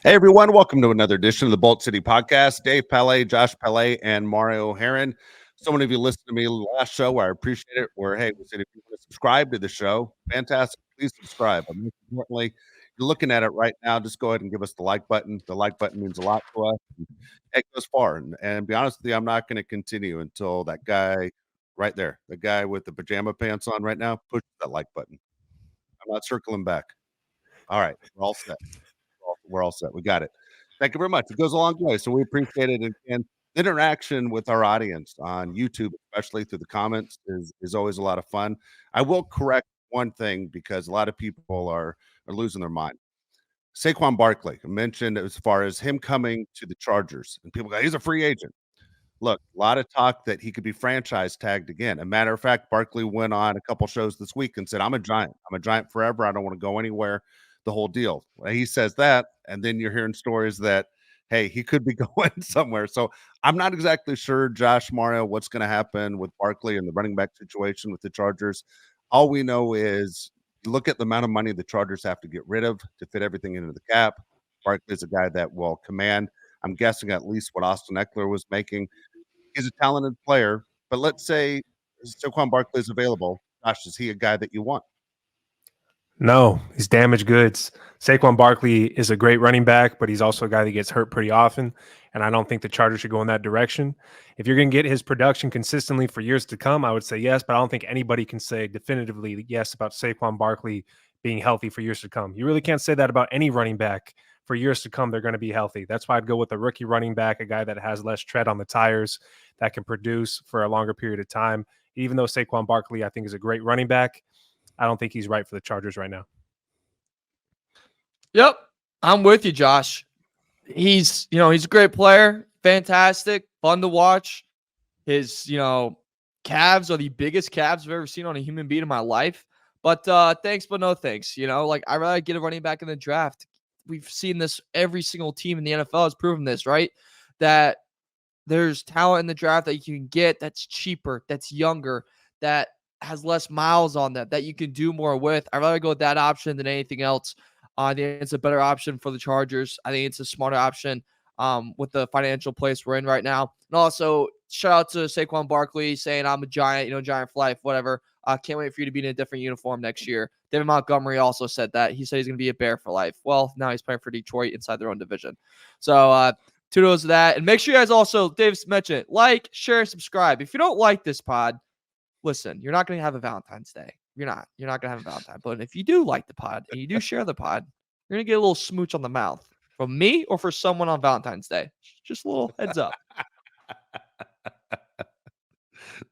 Hey everyone, welcome to another edition of the Bolt City Podcast. Dave Pele, Josh Pele, and Mario Heron. So many of you listened to me last show. I appreciate it. We said if you want to subscribe to the show, fantastic. Please subscribe. But most importantly, you're looking at it right now. Just go ahead and give us the like button. The like button means a lot to us. It goes far. And be honest with you, I'm not going to continue until that guy right there, the guy with the pajama pants on right now, pushes that like button. I'm not circling back. All right, we're all set. We're all set. We got it. Thank you very much. It goes a long way, so we appreciate it. And interaction with our audience on YouTube, especially through the comments, is always a lot of fun. I will correct one thing because a lot of people are losing their mind. Saquon Barkley I mentioned as far as him coming to the Chargers, and people go, he's a free agent. Look, a lot of talk that he could be franchise tagged again. A matter of fact, Barkley went on a couple shows this week and said, I'm a giant. I'm a giant forever. I don't want to go anywhere. The whole deal. Well, he says that, and then you're hearing stories that, hey, he could be going somewhere. So I'm not exactly sure, Josh, Mario, what's going to happen with Barkley and the running back situation with the Chargers. All we know is look at the amount of money the Chargers have to get rid of to fit everything into the cap. Barkley's a guy that will command, I'm guessing, at least what Austin Eckler was making. He's a talented player, but let's say Saquon Barkley is available. Josh, is he a guy that you want? No, he's damaged goods. Saquon Barkley is a great running back, but he's also a guy that gets hurt pretty often. And I don't think the Chargers should go in that direction. If you're going to get his production consistently for years to come, I would say yes, but I don't think anybody can say definitively yes about Saquon Barkley being healthy for years to come. You really can't say that about any running back for years to come. They're going to be healthy. That's why I'd go with a rookie running back, a guy that has less tread on the tires, that can produce for a longer period of time. Even though Saquon Barkley, I think, is a great running back, I don't think he's right for the Chargers right now. Yep. I'm with you, Josh. He's a great player. Fantastic. Fun to watch. His, calves are the biggest calves I've ever seen on a human being in my life. But thanks, but no thanks. I'd rather get a running back in the draft. We've seen this. Every single team in the NFL has proven this, right? That there's talent in the draft that you can get that's cheaper, that's younger, that has less miles on them, that you can do more with. I'd rather go with that option than anything else. I think it's a better option for the Chargers. I think it's a smarter option with the financial place we're in right now. And also, shout out to Saquon Barkley saying, I'm a giant, giant for life, whatever. Can't wait for you to be in a different uniform next year. David Montgomery also said that. He said he's going to be a Bear for life. Well, now he's playing for Detroit inside their own division. So, kudos to that. And make sure you guys also, Dave's mentioned, like, share, subscribe. If you don't like this pod, listen, you're not going to have a Valentine's Day. You're not going to have a Valentine. But if you do like the pod and you do share the pod, you're going to get a little smooch on the mouth from me or for someone on Valentine's Day. Just a little heads up.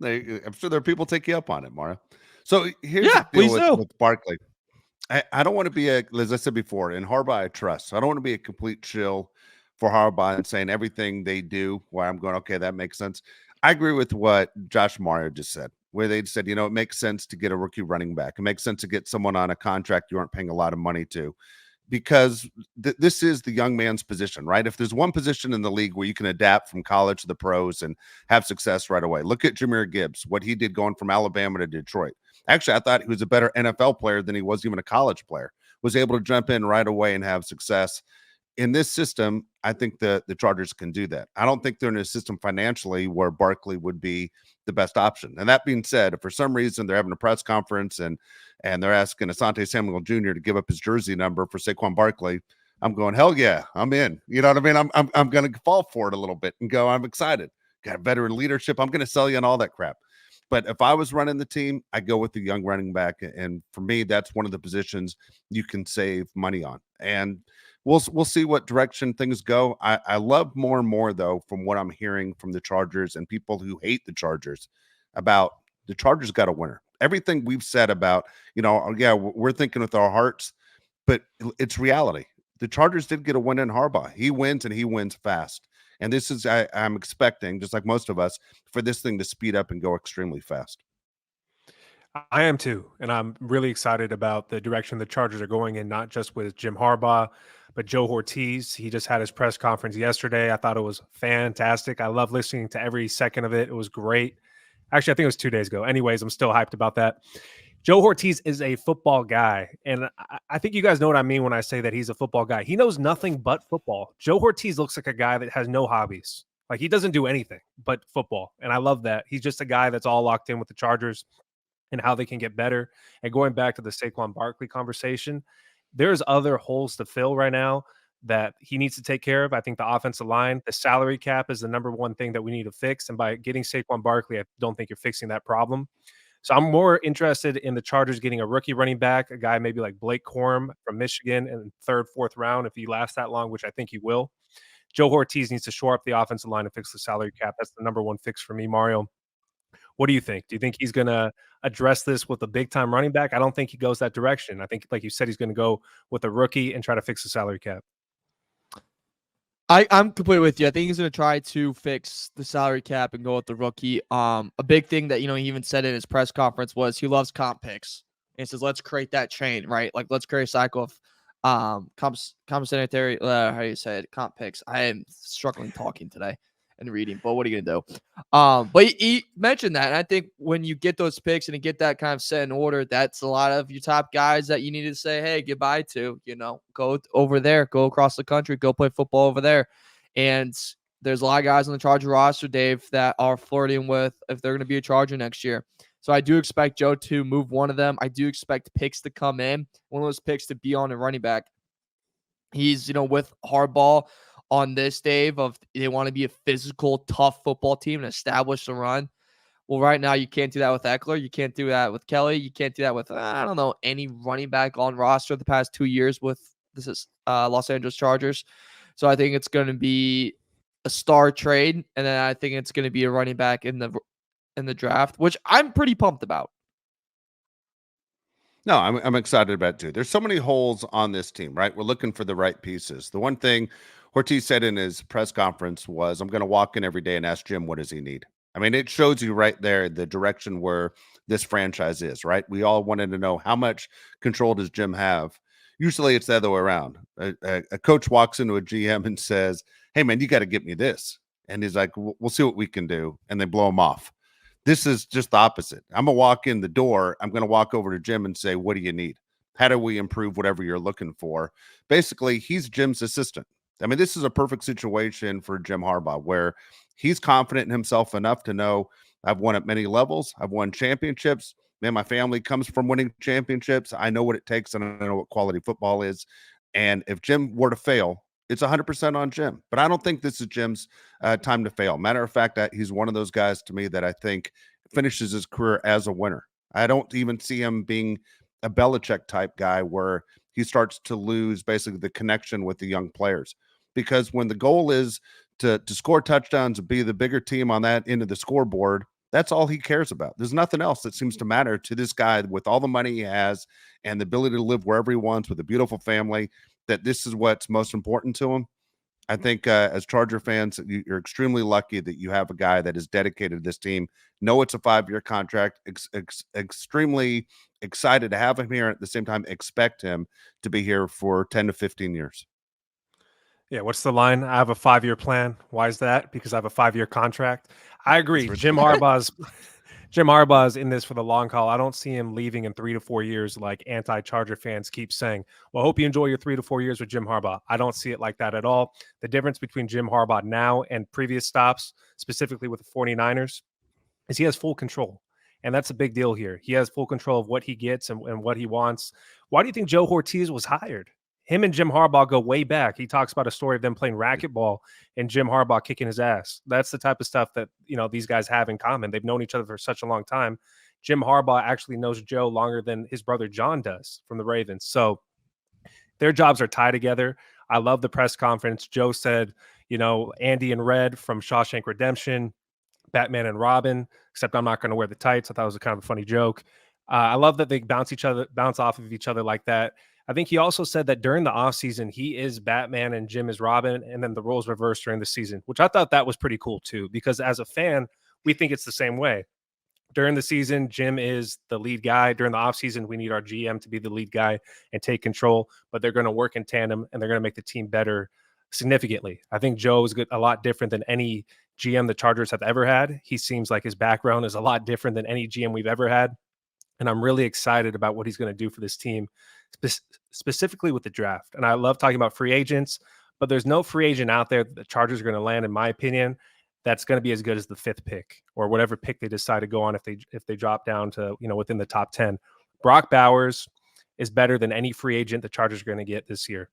I'm sure there are people take you up on it, Mario. So here's Yeah, the deal please do. with Barkley. I don't want to be as I said before, in Harbaugh I trust. So I don't want to be a complete chill for Harbaugh and saying everything they do where I'm going, okay, that makes sense. I agree with what Josh Mario just said, where they said, it makes sense to get a rookie running back. It makes sense to get someone on a contract you aren't paying a lot of money to, because this is the young man's position, right? If there's one position in the league where you can adapt from college to the pros and have success right away, look at Jahmyr Gibbs, what he did going from Alabama to Detroit. Actually, I thought he was a better NFL player than he was even a college player, was able to jump in right away and have success. In this system, I think the Chargers can do that. I don't think they're in a system financially where Barkley would be the best option. And that being said, if for some reason they're having a press conference and they're asking Asante Samuel Jr. to give up his jersey number for Saquon Barkley, I'm going, hell yeah, I'm in. You know what I mean? I'm going to fall for it a little bit and go, I'm excited. Got veteran leadership. I'm going to sell you and all that crap. But if I was running the team, I go with the young running back. And for me, that's one of the positions you can save money on. And we'll see what direction things go. I love more and more, though, from what I'm hearing from the Chargers and people who hate the Chargers, about the Chargers got a winner. Everything we've said about, yeah, we're thinking with our hearts, but it's reality. The Chargers did get a win in Harbaugh. He wins, and he wins fast. And this is, I'm expecting, just like most of us, for this thing to speed up and go extremely fast. I am too. And I'm really excited about the direction the Chargers are going in, not just with Jim Harbaugh, but Joe Hortiz. He just had his press conference yesterday. I thought it was fantastic. I love listening to every second of it. It was great. Actually, I think it was 2 days ago. Anyways, I'm still hyped about that. Joe Hortiz is a football guy, and I think you guys know what I mean when I say that he's a football guy. He knows nothing but football. Joe Hortiz looks like a guy that has no hobbies. Like, he doesn't do anything but football, and I love that. He's just a guy that's all locked in with the Chargers and how they can get better. And going back to the Saquon Barkley conversation, there's other holes to fill right now that he needs to take care of. I think the offensive line, the salary cap is the number one thing that we need to fix. And by getting Saquon Barkley, I don't think you're fixing that problem. So I'm more interested in the Chargers getting a rookie running back, a guy maybe like Blake Corum from Michigan in third, fourth round, if he lasts that long, which I think he will. Joe Hortiz needs to shore up the offensive line and fix the salary cap. That's the number one fix for me, Mario. What do you think? Do you think he's going to address this with a big-time running back? I don't think he goes that direction. I think, like you said, he's going to go with a rookie and try to fix the salary cap. I'm completely with you. I think he's going to try to fix the salary cap and go with the rookie. A big thing that, he even said in his press conference was he loves comp picks. And he says, let's create that chain, right? Like, let's create a cycle of compensatory, how do you say it? Comp picks. I am struggling talking today and reading, but what are you going to do? But he mentioned that. And I think when you get those picks and you get that kind of set in order, that's a lot of your top guys that you need to say, hey, goodbye to, go over there, go across the country, go play football over there. And there's a lot of guys on the Charger roster, Dave, that are flirting with if they're going to be a Charger next year. So I do expect Joe to move one of them. I do expect picks to come in, one of those picks to be on a running back. He's, with Harbaugh on this, Dave, of they want to be a physical, tough football team and establish the run. Well, right now you can't do that with Eckler. You can't do that with Kelly. You can't do that with, any running back on roster the past 2 years with Los Angeles Chargers. So I think it's going to be a star trade, and then I think it's going to be a running back in the draft, which I'm pretty pumped about. No, I'm excited about it too. There's so many holes on this team, right? We're looking for the right pieces. The one thing Hortiz said in his press conference was, I'm going to walk in every day and ask Jim, what does he need? I mean, it shows you right there the direction where this franchise is, right? We all wanted to know, how much control does Jim have? Usually it's the other way around. A coach walks into a GM and says, hey, man, you got to get me this. And he's like, we'll see what we can do. And they blow him off. This is just the opposite. I'm going to walk in the door. I'm going to walk over to Jim and say, what do you need? How do we improve whatever you're looking for? Basically, he's Jim's assistant. I mean, this is a perfect situation for Jim Harbaugh, where he's confident in himself enough to know, I've won at many levels. I've won championships. Man, my family comes from winning championships. I know what it takes, and I know what quality football is. And if Jim were to fail, it's 100% on Jim. But I don't think this is Jim's time to fail. Matter of fact, he's one of those guys to me that I think finishes his career as a winner. I don't even see him being a Belichick type guy where he starts to lose basically the connection with the young players. Because when the goal is to score touchdowns and be the bigger team on that end of the scoreboard, that's all he cares about. There's nothing else that seems to matter to this guy with all the money he has and the ability to live wherever he wants with a beautiful family, that this is what's most important to him. I think as Charger fans, you're extremely lucky that you have a guy that is dedicated to this team. Know it's a 5-year contract. Extremely excited to have him here. At the same time, expect him to be here for 10 to 15 years. Yeah, what's the line? I have a 5-year plan. Why is that? Because I have a 5-year contract. I agree. Jim Harbaugh's in this for the long haul. I don't see him leaving in 3 to 4 years like anti-Charger fans keep saying. Well, I hope you enjoy your 3 to 4 years with Jim Harbaugh. I don't see it like that at all. The difference between Jim Harbaugh now and previous stops, specifically with the 49ers, is he has full control. And that's a big deal here. He has full control of what he gets and what he wants. Why do you think Joe Hortiz was hired? Him and Jim Harbaugh go way back. He talks about a story of them playing racquetball and Jim Harbaugh kicking his ass. That's the type of stuff that, these guys have in common. They've known each other for such a long time. Jim Harbaugh actually knows Joe longer than his brother John does from the Ravens. So their jobs are tied together. I love the press conference. Joe said, Andy and Red from Shawshank Redemption, Batman and Robin, except I'm not going to wear the tights. I thought it was a kind of a funny joke. I love that they bounce off of each other like that. I think he also said that during the offseason, he is Batman and Jim is Robin, and then the roles reversed during the season, which I thought that was pretty cool too, because as a fan, we think it's the same way. During the season, Jim is the lead guy. During the offseason, we need our GM to be the lead guy and take control, but they're going to work in tandem, and they're going to make the team better significantly. I think Joe is a lot different than any GM the Chargers have ever had. He seems like his background is a lot different than any GM we've ever had. and I'm really excited about what he's going to do for this team, specifically with the draft. And I love talking about free agents, but there's no free agent out there that the Chargers are going to land, in my opinion, that's going to be as good as the 5th pick or whatever pick they decide to go on if they drop down to, within the top 10. Brock Bowers is better than any free agent the Chargers are going to get this year.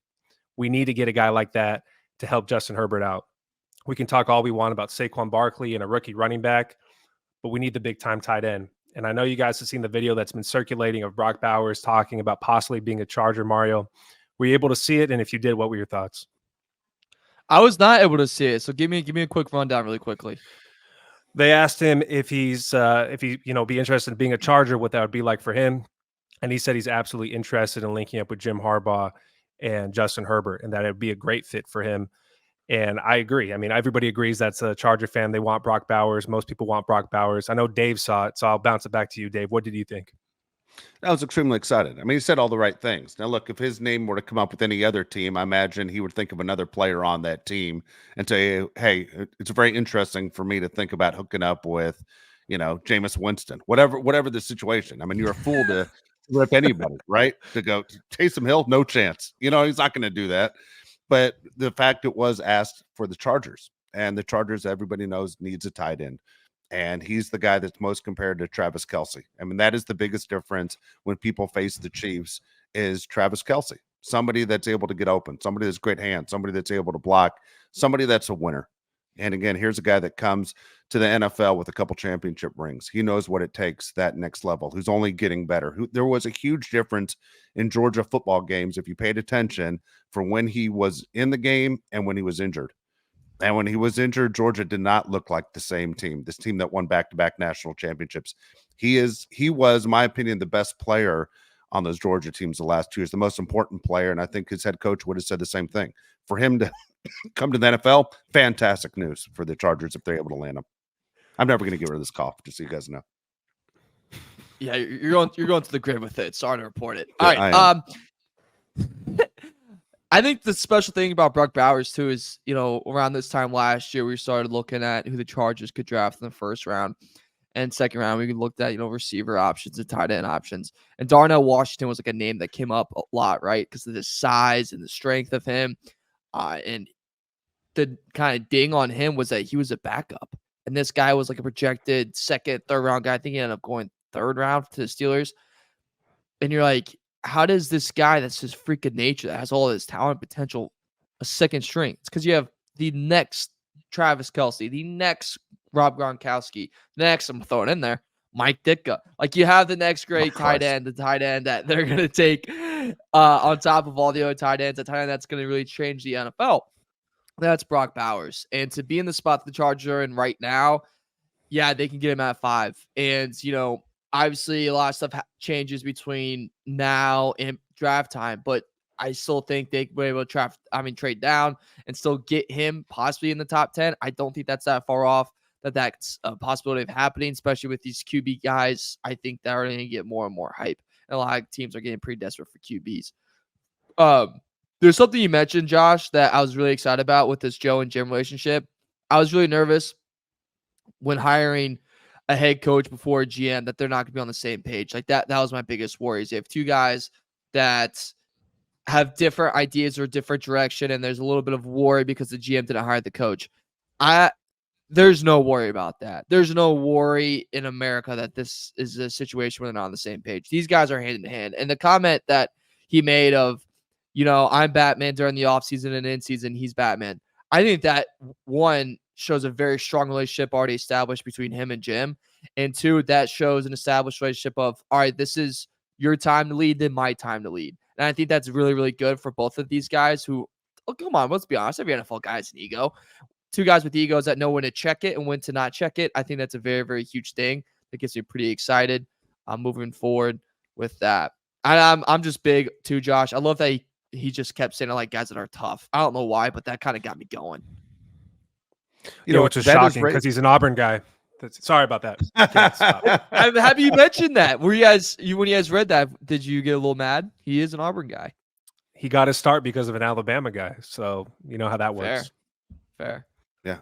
We need to get a guy like that to help Justin Herbert out. We can talk all we want about Saquon Barkley and a rookie running back, but we need the big-time tight end. And I know you guys have seen the video that's been circulating of Brock Bowers talking about possibly being a Charger. Mario, were you able to see it? And if you did, what were your thoughts? I was not able to see it, so give me a quick rundown really quickly. They asked him if he's be interested in being a Charger, what that would be like for him, and he said he's absolutely interested in linking up with Jim Harbaugh and Justin Herbert, and that it would be a great fit for him. And I agree. I mean, everybody agrees that's a Charger fan. They want Brock Bowers. Most people want Brock Bowers. I know Dave saw it, so I'll bounce it back to you, Dave. What did you think? I was extremely excited. I mean, he said all the right things. Now, look, if his name were to come up with any other team, I imagine he would think of another player on that team and say, hey, it's very interesting for me to think about hooking up with, Jameis Winston, whatever the situation. I mean, you're a fool to rip anybody, right? To go to Taysom Hill, no chance. He's not going to do that. But the fact it was asked for the Chargers, and the Chargers, everybody knows, needs a tight end. And he's the guy that's most compared to Travis Kelce. I mean, that is the biggest difference when people face the Chiefs is Travis Kelce. Somebody that's able to get open, somebody that's great hands, somebody that's able to block, somebody that's a winner. And again, here's a guy that comes to the NFL with a couple championship rings. He knows what it takes, that next level, who's only getting better. There was a huge difference in Georgia football games, if you paid attention, from when he was in the game and when he was injured. And when he was injured, Georgia did not look like the same team, this team that won back-to-back national championships. He was, in my opinion, the best player on those Georgia teams the last 2 years, the most important player, and I think his head coach would have said the same thing. For him to come to the NFL, fantastic news for the Chargers if they're able to land him. I'm never going to get rid of this cough, just so you guys know. Yeah, you're going to the grid with it. Sorry to report it. All right. I think the special thing about Brock Bowers too is, around this time last year, we started looking at who the Chargers could draft in the first round and second round. We looked at, receiver options and tight end options. And Darnell Washington was like a name that came up a lot, right? Because of the size and the strength of him. And the kind of ding on him was that he was a backup. And this guy was like a projected second, third round guy. I think he ended up going third round to the Steelers. And you're like, how does this guy that's his freaking nature, that has all this talent potential, a second string? It's because you have the next Travis Kelce, the next Rob Gronkowski, next, I'm throwing in there, Mike Ditka. Like, you have the next great tight end, the tight end that they're going to take on top of all the other tight ends, a tight end that's going to really change the NFL. That's Brock Bowers. And to be in the spot the Chargers are in right now, yeah, they can get him at 5. And, obviously, a lot of stuff changes between now and draft time, but I still think they were able to trade down and still get him possibly in the top 10. I don't think that's that far off. That's a possibility of happening, especially with these QB guys. I think they're going to get more and more hype, and a lot of teams are getting pretty desperate for QBs. There's something you mentioned, Josh, that I was really excited about with this Joe and Jim relationship. I was really nervous when hiring a head coach before a GM that they're not going to be on the same page. Like that was my biggest worry. Is you have two guys that have different ideas or different direction, and there's a little bit of worry because the GM didn't hire the coach. There's no worry about that. There's no worry in America that this is a situation where they're not on the same page. These guys are hand in hand. And the comment that he made of, I'm Batman during the offseason and in season, he's Batman. I think that, one, shows a very strong relationship already established between him and Jim. And two, that shows an established relationship of, all right, this is your time to lead, then my time to lead. And I think that's really, really good for both of these guys who, come on, let's be honest, every NFL guy has an ego. Two guys with egos that know when to check it and when to not check it. I think that's a very, very huge thing that gets me pretty excited moving forward with that. I'm just big too, Josh. I love that he just kept saying, I like guys that are tough. I don't know why, but that kind of got me going. Which is shocking because he's an Auburn guy. Sorry about that. I'm happy you mentioned that. When you guys read that, did you get a little mad? He is an Auburn guy. He got his start because of an Alabama guy. So you know how that works. Fair. Yeah.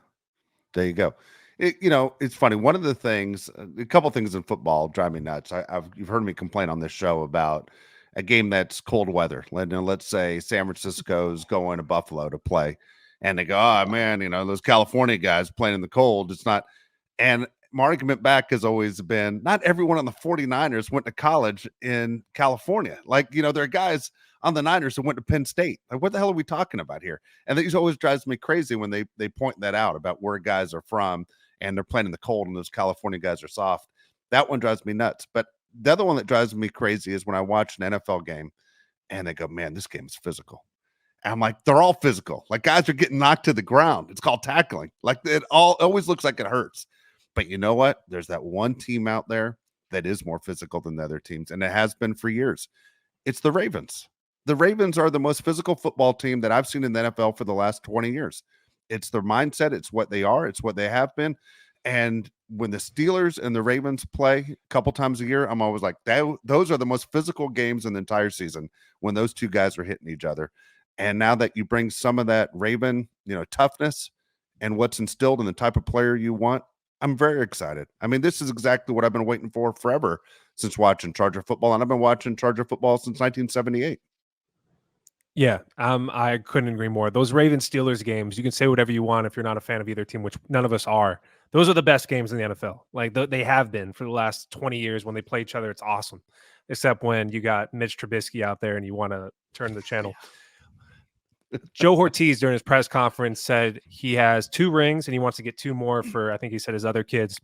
There you go. It's funny. One of the things, a couple things in football drive me nuts. You've heard me complain on this show about a game that's cold weather. Let's say San Francisco's going to Buffalo to play, and they go, "Oh man, those California guys playing in the cold. It's not." And my argument back has always been, not everyone on the 49ers went to college in California. Like, there are guys on the Niners who went to Penn State. Like, what the hell are we talking about here? And that always drives me crazy when they point that out about where guys are from and they're playing in the cold and those California guys are soft. That one drives me nuts. But the other one that drives me crazy is when I watch an NFL game and they go, man, this game is physical. And I'm like, they're all physical. Like, guys are getting knocked to the ground. It's called tackling. Like, it always looks like it hurts. But you know what? There's that one team out there that is more physical than the other teams, and it has been for years. It's the Ravens. The Ravens are the most physical football team that I've seen in the NFL for the last 20 years. It's their mindset. It's what they are. It's what they have been. And when the Steelers and the Ravens play a couple times a year, I'm always like, those are the most physical games in the entire season when those two guys are hitting each other. And now that you bring some of that Raven, toughness and what's instilled in the type of player you want, I'm very excited. I mean, this is exactly what I've been waiting for forever since watching Charger football. And I've been watching Charger football since 1978. Yeah, I couldn't agree more. Those Ravens Steelers games, you can say whatever you want if you're not a fan of either team, which none of us are. Those are the best games in the NFL. Like they have been for the last 20 years when they play each other. It's awesome, except when you got Mitch Trubisky out there and you want to turn the channel. Joe Hortiz during his press conference said he has 2 rings and he wants to get 2 more for, I think he said, his other kids.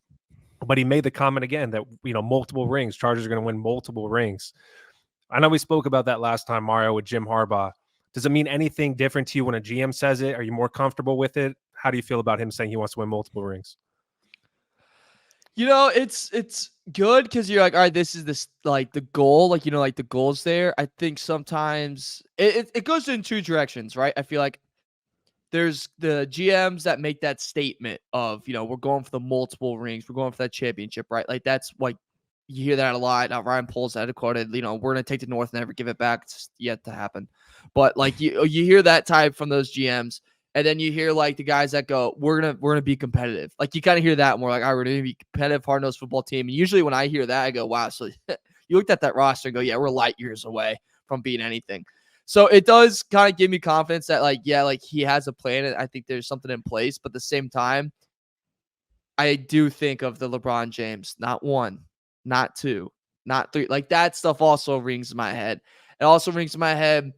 But he made the comment again that, multiple rings. Chargers are going to win multiple rings. I know we spoke about that last time, Mario, with Jim Harbaugh. Does it mean anything different to you when a GM says it? Are you more comfortable with it? How do you feel about him saying he wants to win multiple rings? It's good because you're like, all right, this is the goal, like the goals there. I think sometimes it goes in 2 directions, right? I feel like there's the GMs that make that statement of, we're going for the multiple rings, we're going for that championship, right? Like that's like you hear that a lot. Now Ryan Poles had quoted, we're gonna take the North and never give it back. It's yet to happen, but like you hear that type from those GMs. And then you hear like the guys that go, we're gonna be competitive. Like you kind of hear that more like, we're gonna be competitive, hard-nosed football team. And usually when I hear that, I go, wow. So you looked at that roster and go, yeah, we're light years away from being anything. So it does kind of give me confidence that like he has a plan and I think there's something in place. But at the same time, I do think of the LeBron James, not 1, not 2, not 3. Like that stuff also rings in my head. It also rings in my head.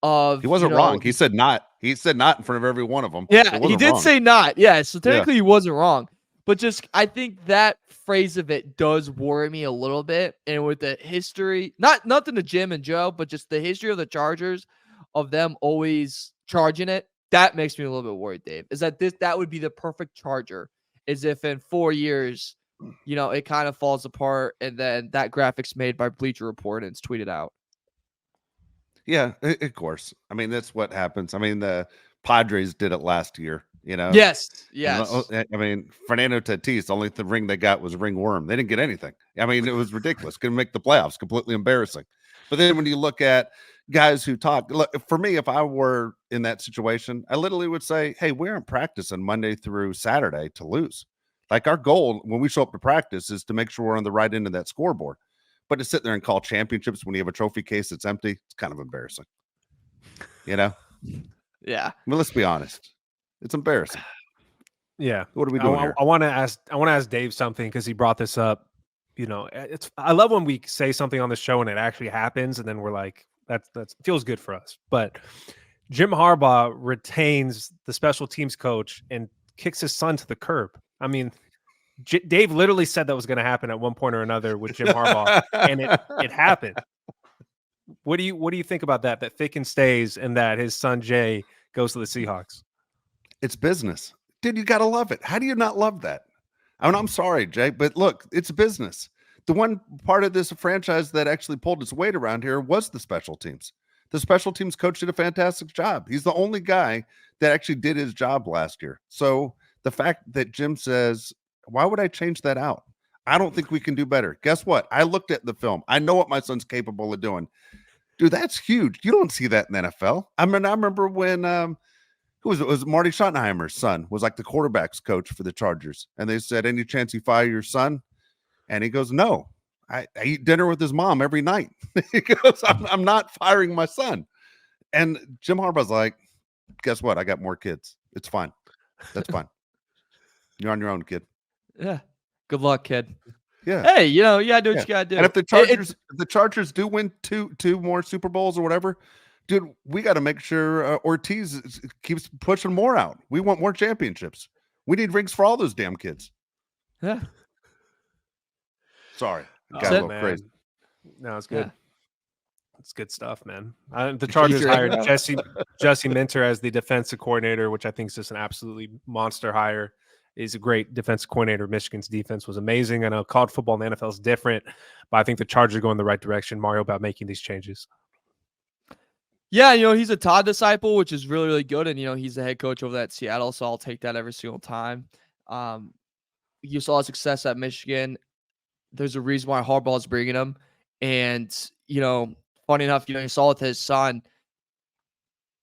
He wasn't wrong. He said not. He said not in front of every one of them. Yeah, he did say not. Yeah, so technically he wasn't wrong. But just I think that phrase of it does worry me a little bit. And with the history, nothing to Jim and Joe, but just the history of the Chargers, of them always charging it, that makes me a little bit worried, Dave. Is that would be the perfect Charger, is if in 4 years, it kind of falls apart and then that graphic's made by Bleacher Report and it's tweeted out. Yeah, of course. I mean, that's what happens. I mean, the Padres did it last year, Yes. I mean, Fernando Tatis, the only ring they got was ringworm. They didn't get anything. I mean, it was ridiculous. Couldn't make the playoffs. Completely embarrassing. But then when you look at guys who talk, look, for me, if I were in that situation, I literally would say, hey, we aren't practicing Monday through Saturday to lose. Like our goal when we show up to practice is to make sure we're on the right end of that scoreboard. But to sit there and call championships when you have a trophy case that's empty, it's kind of embarrassing. Yeah. I mean, let's be honest. It's embarrassing. Yeah. What are we doing here? I want to ask Dave something because he brought this up. I love when we say something on the show and it actually happens, and then we're like, that feels good for us. But Jim Harbaugh retains the special teams coach and kicks his son to the curb. I mean, Dave literally said that was going to happen at one point or another with Jim Harbaugh, and it happened. What do you think about that? That Ficken stays and that his son Jay goes to the Seahawks. It's business, dude. You gotta love it. How do you not love that? I mean, I'm sorry, Jay, but look, it's business. The one part of this franchise that actually pulled its weight around here was the special teams. The special teams coach did a fantastic job. He's the only guy that actually did his job last year. So the fact that Jim says, why would I change that out? I don't think we can do better. Guess what? I looked at the film. I know what my son's capable of doing. Dude, that's huge. You don't see that in the NFL. I mean, I remember when who was it? It was Marty Schottenheimer's son was like the quarterback's coach for the Chargers. And they said, any chance you fire your son? And he goes, no, I eat dinner with his mom every night. He goes, I'm not firing my son. And Jim Harbaugh's like, guess what? I got more kids. It's fine. That's fine. You're on your own, kid. Yeah. Good luck, kid. Yeah. Hey, you know, you gotta do what you gotta do. And if the Chargers do win two more Super Bowls or whatever, dude, we got to make sure Hortiz keeps pushing more out. We want more championships. We need rings for all those damn kids. Yeah. Sorry, got a little crazy. No, it's good. Yeah. It's good stuff, man. The Chargers hired Jesse Minter as the defensive coordinator, which I think is just an absolutely monster hire. He's a great defensive coordinator. Michigan's defense was amazing. I know college football and the NFL is different, but I think the Chargers are going the right direction, Mario, about making these changes. Yeah, you know, he's a Todd disciple, which is really, really good. And, you know, he's the head coach over at Seattle, so I'll take that every single time. You saw success at Michigan. There's a reason why Harbaugh is bringing him. And, you know, funny enough, you know, you saw with his son,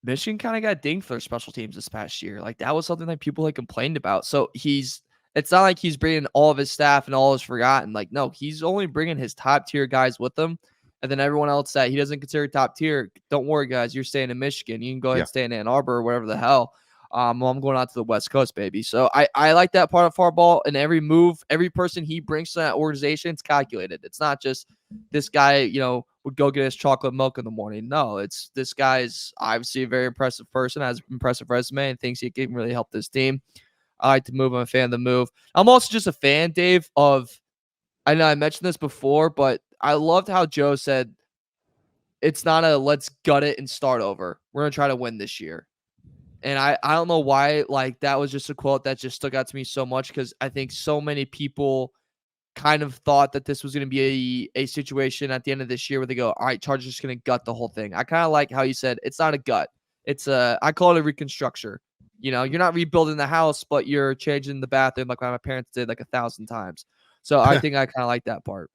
Michigan kind of got dinged for their special teams this past year. Like, that was something that people had complained about. So it's not like he's bringing all of his staff and all is forgotten. Like, no, he's only bringing his top tier guys with him. And then everyone else that he doesn't consider top tier, don't worry, guys. You're staying in Michigan. You can go ahead and stay in Ann Arbor or whatever the hell. Well, I'm going out to the West Coast, baby. So I like that part of Harbaugh. And every move, every person he brings to that organization, it's calculated. It's not just this guy, you know, would go get his chocolate milk in the morning. No, it's this guy's obviously a very impressive person, has an impressive resume, and thinks he can really help this team. I like to move. I'm a fan of the move. I'm also just a fan, Dave, I know I mentioned this before, but I loved how Joe said it's not a let's gut it and start over. We're going to try to win this year. And I don't know why, like, that was just a quote that just stuck out to me so much, because I think so many people kind of thought that this was going to be a situation at the end of this year where they go, all right, Chargers just going to gut the whole thing. I kind of like how you said it's not a gut. I call it a reconstruction. You know, you're not rebuilding the house, but you're changing the bathroom like my parents did like 1,000 times. So I think I kind of like that part.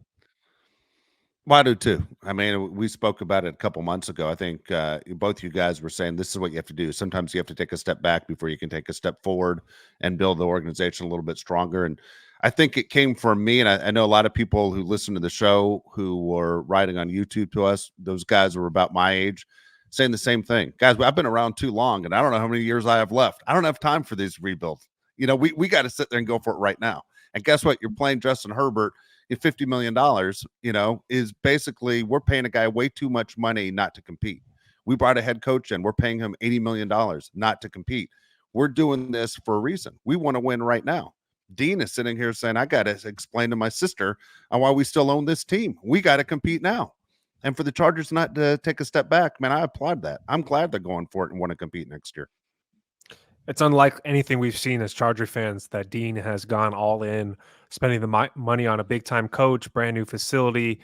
Well, I do too. I mean, we spoke about it a couple months ago. I think both you guys were saying this is what you have to do. Sometimes you have to take a step back before you can take a step forward and build the organization a little bit stronger. And I think it came from me. And I know a lot of people who listen to the show who were writing on YouTube to us, those guys were about my age, saying the same thing. Guys, I've been around too long, and I don't know how many years I have left. I don't have time for these rebuilds. You know, we got to sit there and go for it right now. And guess what? You're playing Justin Herbert at $50 million, you know, is basically we're paying a guy way too much money not to compete. We brought a head coach in. We're paying him $80 million not to compete. We're doing this for a reason. We want to win right now. Dean is sitting here saying, I got to explain to my sister on why we still own this team. We got to compete now. And for the Chargers not to take a step back, man, I applaud that. I'm glad they're going for it and want to compete next year. It's unlike anything we've seen as Charger fans that Dean has gone all in, spending the money on a big-time coach, brand new facility,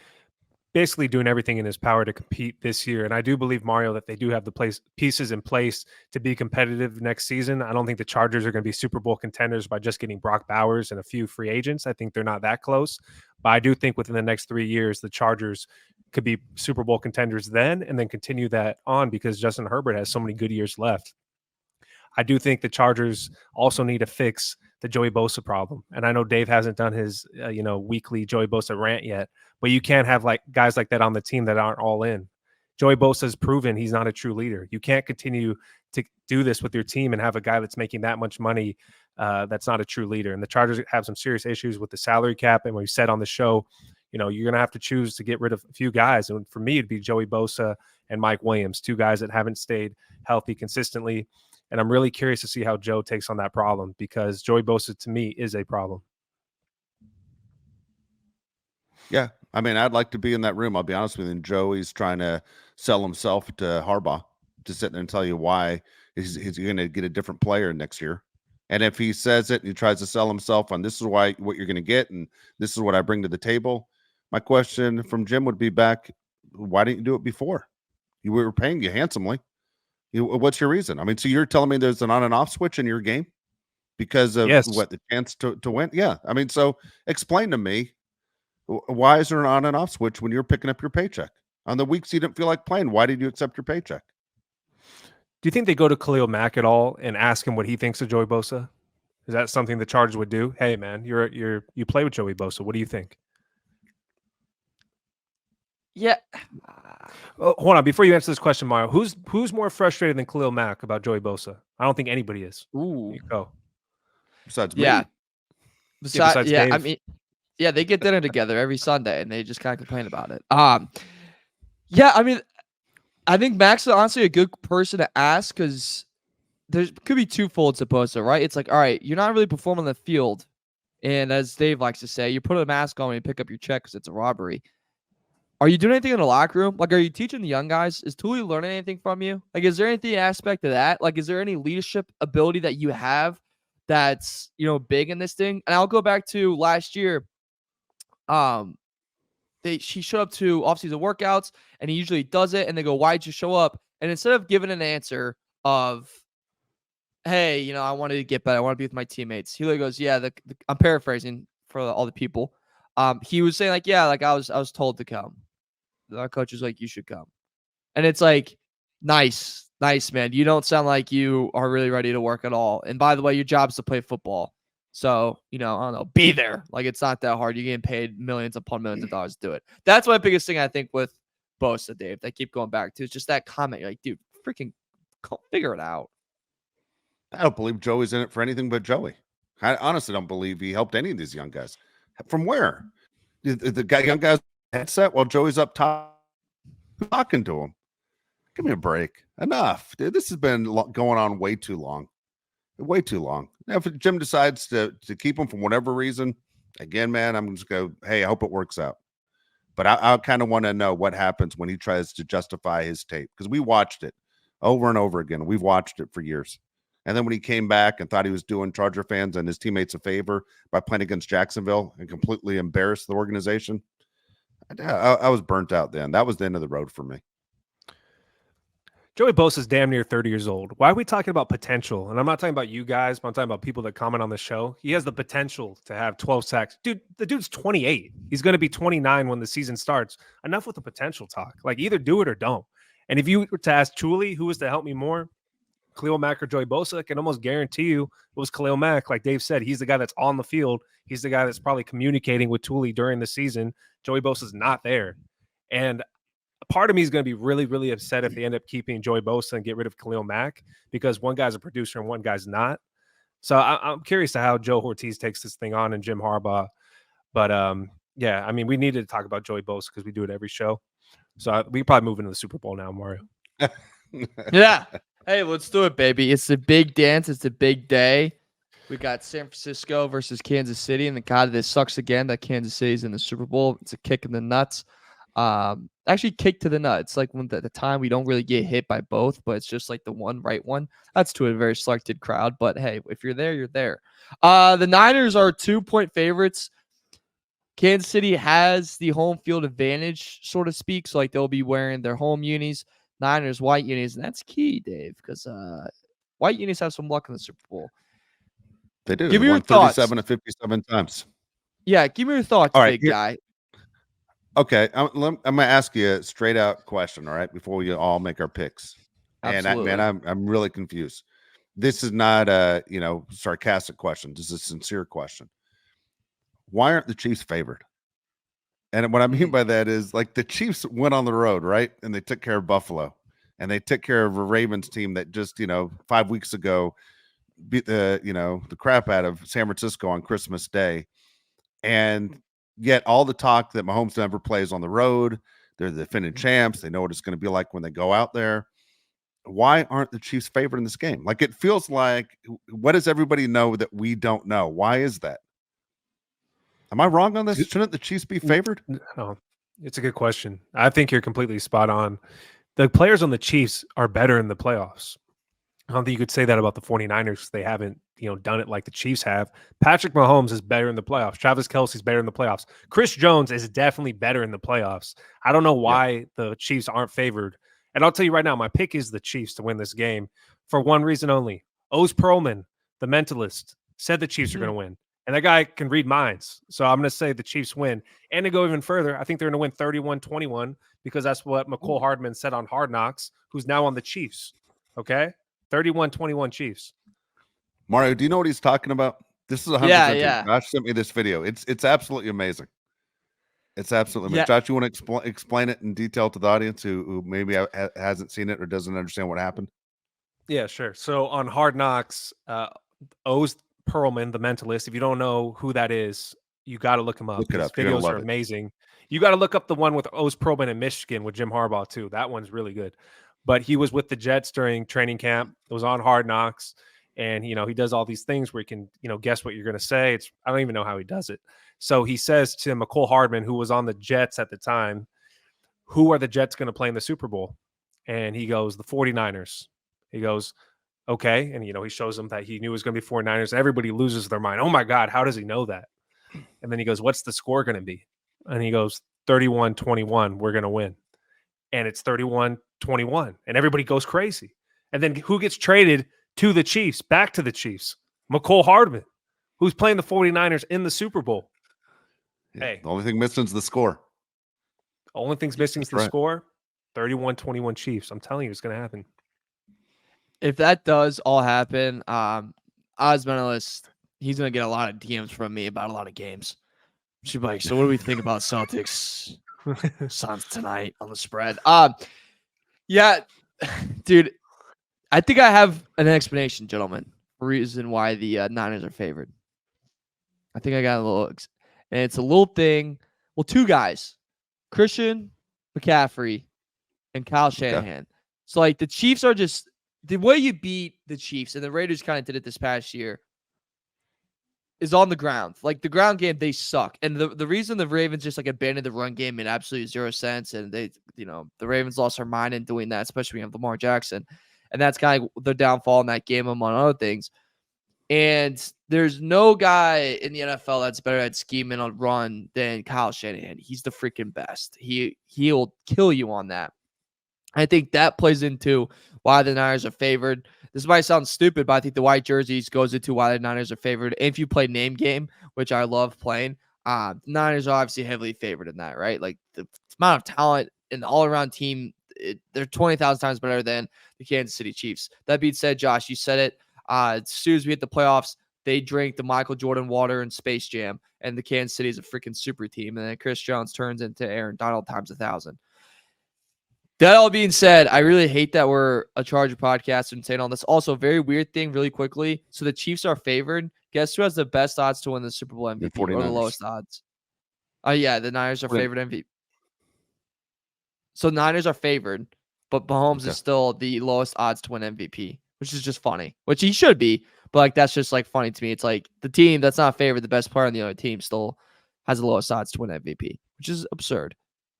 basically doing everything in his power to compete this year. And I do believe, Mario, that they do have the pieces in place to be competitive next season. I don't think the Chargers are going to be Super Bowl contenders by just getting Brock Bowers and a few free agents. I think they're not that close. But I do think within the next 3 years, the Chargers could be Super Bowl contenders then and then continue that on because Justin Herbert has so many good years left. I do think the Chargers also need to fix the Joey Bosa problem. And I know Dave hasn't done his, weekly Joey Bosa rant yet, but you can't have like guys like that on the team that aren't all in. Joey Bosa has proven he's not a true leader. You can't continue to do this with your team and have a guy that's making that much money that's not a true leader. And the Chargers have some serious issues with the salary cap. And we said on the show, you're going to have to choose to get rid of a few guys. And for me, it'd be Joey Bosa and Mike Williams, two guys that haven't stayed healthy consistently. And I'm really curious to see how Joe takes on that problem because Joey Bosa, to me, is a problem. Yeah. I mean, I'd like to be in that room. I'll be honest with you. And Joey's trying to sell himself to Harbaugh to sit there and tell you why he's going to get a different player next year. And if he says it and he tries to sell himself on this is what you're going to get and this is what I bring to the table, my question from Jim would be back, why didn't you do it before? We were paying you handsomely. What's your reason? I mean, so you're telling me there's an on and off switch in your game because of what the chance to win? Yeah. I mean, so explain to me, why is there an on and off switch when you're picking up your paycheck on the weeks you didn't feel like playing? Why did you accept your paycheck? Do you think they go to Khalil Mack at all and ask him what he thinks of Joey Bosa? Is that something the Chargers would do? Hey, man, you play with Joey Bosa. What do you think? Yeah. Oh, hold on. Before you answer this question, Mario, who's more frustrated than Khalil Mack about Joey Bosa? I don't think anybody is. Ooh. You go. Besides me. Yeah. Besides I Dave. mean, yeah, they get dinner together every Sunday, and they just kind of complain about it. Yeah, I mean, I think Max is honestly a good person to ask because there could be twofold to Bosa, right? It's like, all right, you're not really performing on the field, and as Dave likes to say, you put a mask on when you pick up your check because it's a robbery. Are you doing anything in the locker room? Like, are you teaching the young guys? Is Tuli learning anything from you? Like, is there anything aspect of that? Like, is there any leadership ability that you have that's, big in this thing? And I'll go back to last year. She showed up to offseason workouts, and he usually does it, and they go, "Why'd you show up?" And instead of giving an answer of, "Hey, I wanted to get better. I want to be with my teammates," he goes, "Yeah." I'm paraphrasing for all the people. He was saying like, "Yeah, like I was told to come. Our coach was like, you should come." And it's like, nice, man. You don't sound like you are really ready to work at all. And by the way, your job is to play football. So, I don't know, be there. Like, it's not that hard. You're getting paid millions upon millions of dollars to do it. That's my biggest thing, I think, with Bosa, Dave, that I keep going back to. It's just that comment. You're like, dude, freaking figure it out. I don't believe Joey's in it for anything but Joey. I honestly don't believe he helped any of these young guys. From where? The young guys headset while Joey's up top talking to him. Give me a break. Enough. Dude, this has been going on way too long. Way too long. Now, if Jim decides to keep him for whatever reason, again, man, I'm just going, hey, I hope it works out. But I kind of want to know what happens when he tries to justify his tape, because we watched it over and over again. We've watched it for years. And then when he came back and thought he was doing Charger fans and his teammates a favor by playing against Jacksonville and completely embarrassed the organization, I was burnt out then. That was the end of the road for me. Joey Bosa is damn near 30 years old. Why are we talking about potential? And I'm not talking about you guys, but I'm talking about people that comment on the show. He has the potential to have 12 sacks. Dude, the dude's 28. He's going to be 29 when the season starts. Enough with the potential talk. Like, either do it or don't. And if you were to ask Chuli who was to help me more, Khalil Mack or Joey Bosa, I can almost guarantee you it was Khalil Mack. Like Dave said, he's the guy that's on the field. He's the guy that's probably communicating with Tuli during the season. Joey Bosa's not there. And part of me is going to be really, really upset if they end up keeping Joey Bosa and get rid of Khalil Mack, because one guy's a producer and one guy's not. So I'm curious to how Joe Hortiz takes this thing on and Jim Harbaugh. But yeah, I mean, we needed to talk about Joey Bosa because we do it every show. So we probably move into the Super Bowl now, Mario. Yeah. Hey, let's do it, baby. It's the big dance. It's the big day. We got San Francisco versus Kansas City. And God, this sucks again that Kansas City's in the Super Bowl. It's a kick in the nuts. Actually, kick to the nuts. Like, when at the time we don't really get hit by both, but it's just like the one right one. That's to a very selected crowd. But hey, if you're there, you're there. The Niners are 2-point favorites. Kansas City has the home field advantage, so to speak. So like, they'll be wearing their home unis. Niners white unis, and that's key, Dave, because white unis have some luck in the Super Bowl. They do. Give me they your won thoughts. 37 to 57 times. Yeah, give me your thoughts, all right, big guy. Okay, I'm going to ask you a straight out question, all right, before we all make our picks. Absolutely. And I'm really confused. This is not a sarcastic question. This is a sincere question. Why aren't the Chiefs favored? And what I mean by that is, like, the Chiefs went on the road, right? And they took care of Buffalo. And they took care of a Ravens team that just, 5 weeks ago beat the crap out of San Francisco on Christmas Day. And yet all the talk that Mahomes never plays on the road. They're the defending champs. They know what it's going to be like when they go out there. Why aren't the Chiefs favored in this game? Like, it feels like, what does everybody know that we don't know? Why is that? Am I wrong on this? Shouldn't the Chiefs be favored? Oh, it's a good question. I think you're completely spot on. The players on the Chiefs are better in the playoffs. I don't think you could say that about the 49ers. They haven't, done it like the Chiefs have. Patrick Mahomes is better in the playoffs. Travis Kelce's better in the playoffs. Chris Jones is definitely better in the playoffs. I don't know why the Chiefs aren't favored. And I'll tell you right now, my pick is the Chiefs to win this game for one reason only. Oz Perlman, the mentalist, said the Chiefs are going to win. And that guy can read minds. So I'm going to say the Chiefs win. And to go even further, I think they're going to win 31-21 because that's what McCole Hardman said on Hard Knocks, who's now on the Chiefs. Okay, 31-21 Chiefs. Mario, do you know what he's talking about? This is 100% Yeah, true. yeah. Josh sent me this video. It's absolutely amazing. It's absolutely Yeah. amazing. Josh, you want to explain it in detail to the audience who maybe hasn't seen it or doesn't understand what happened? Yeah, sure. So on Hard Knocks, Oz Perlman, the mentalist, if you don't know who that is, you got to look him up. Look it His up. You're gonna videos are love it. amazing. You got to look up the one with Oz Perlman in Michigan with Jim Harbaugh too. That one's really good. But he was with the Jets during training camp. It was on Hard Knocks, and he does all these things where he can guess what you're going to say. I don't even know how he does it. So he says to McCole Hardman, who was on the Jets at the time, "Who are the Jets going to play in the Super Bowl?" And he goes, "The 49ers." He goes, "Okay." And, he shows them that he knew it was going to be 49ers. Everybody loses their mind. Oh, my God, how does he know that? And then he goes, "What's the score going to be?" And he goes, 31-21, we're going to win. And it's 31-21. And everybody goes crazy. And then who gets traded to the Chiefs, back to the Chiefs? McCole Hardman, who's playing the 49ers in the Super Bowl. Yeah, Hey. the only thing missing is the score. Only thing's missing is the right. score. 31-21 Chiefs. I'm telling you, it's going to happen. If that does all happen, Oz Mentalist, he's gonna get a lot of DMs from me about a lot of games. She'll be like, "So what do we think about Celtics Suns tonight on the spread?" Yeah, dude, I think I have an explanation, gentlemen, reason why the Niners are favored. I think I got a little, and it's a little thing. Well, two guys, Christian McCaffrey and Kyle Shanahan. So like the Chiefs are just the way you beat the Chiefs, and the Raiders kind of did it this past year, is on the ground. Like the ground game, they suck. And the reason the Ravens just like abandoned the run game made absolutely zero sense. And they, the Ravens lost their mind in doing that, especially when you have Lamar Jackson. And that's kind of the downfall in that game, among other things. And there's no guy in the NFL that's better at scheming on run than Kyle Shanahan. He's the freaking best. He'll kill you on that. I think that plays into why the Niners are favored. This might sound stupid, but I think the white jerseys goes into why the Niners are favored. And if you play name game, which I love playing, the Niners are obviously heavily favored in that, right? Like the amount of talent in the all-around team, they're 20,000 times better than the Kansas City Chiefs. That being said, Josh, you said it. As soon as we hit the playoffs, they drink the Michael Jordan water and Space Jam, and the Kansas City is a freaking super team. And then Chris Jones turns into Aaron Donald times 1,000. That all being said, I really hate that we're a Charger podcast and saying all this. Also, very weird thing, really quickly. So the Chiefs are favored. Guess who has the best odds to win the Super Bowl MVP or the lowest odds? Yeah, the Niners are favored MVP. So Niners are favored, but Mahomes is still the lowest odds to win MVP, which is just funny, which he should be. But like that's just like funny to me. It's like the team that's not favored, the best player on the other team, still has the lowest odds to win MVP, which is absurd.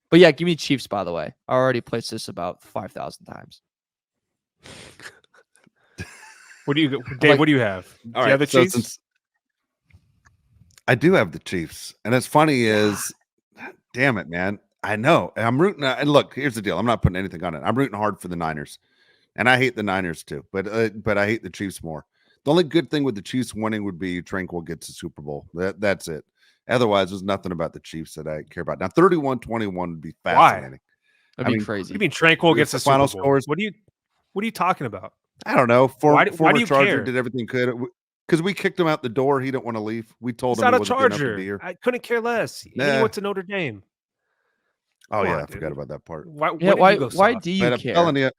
But yeah, give me Chiefs, by the way. I already placed this about 5,000 times. What do you, Dave? What do you have? Do you have the Chiefs? Since I do have the Chiefs, and it's funny is, damn it, man. I know I'm rooting. And look, here's the deal. I'm not putting anything on it. I'm rooting hard for the Niners, and I hate the Niners too. But I hate the Chiefs more. The only good thing with the Chiefs winning would be Tranquil gets the Super Bowl. That's it. Otherwise, there's nothing about the Chiefs that I care about. Now, 31-21 would be fascinating. Why? That'd be crazy. You mean Tranquil gets the final Super Bowl? scores? What are you talking about? I don't know. Why do former you Charger care? did everything could because we kicked him out the door. He didn't want to leave. We told He's him not he a wasn't good enough to be Charger. here. I couldn't care less. He went to Notre Dame. Oh Come yeah, on, I forgot about that part. Why do you I'm care? telling you,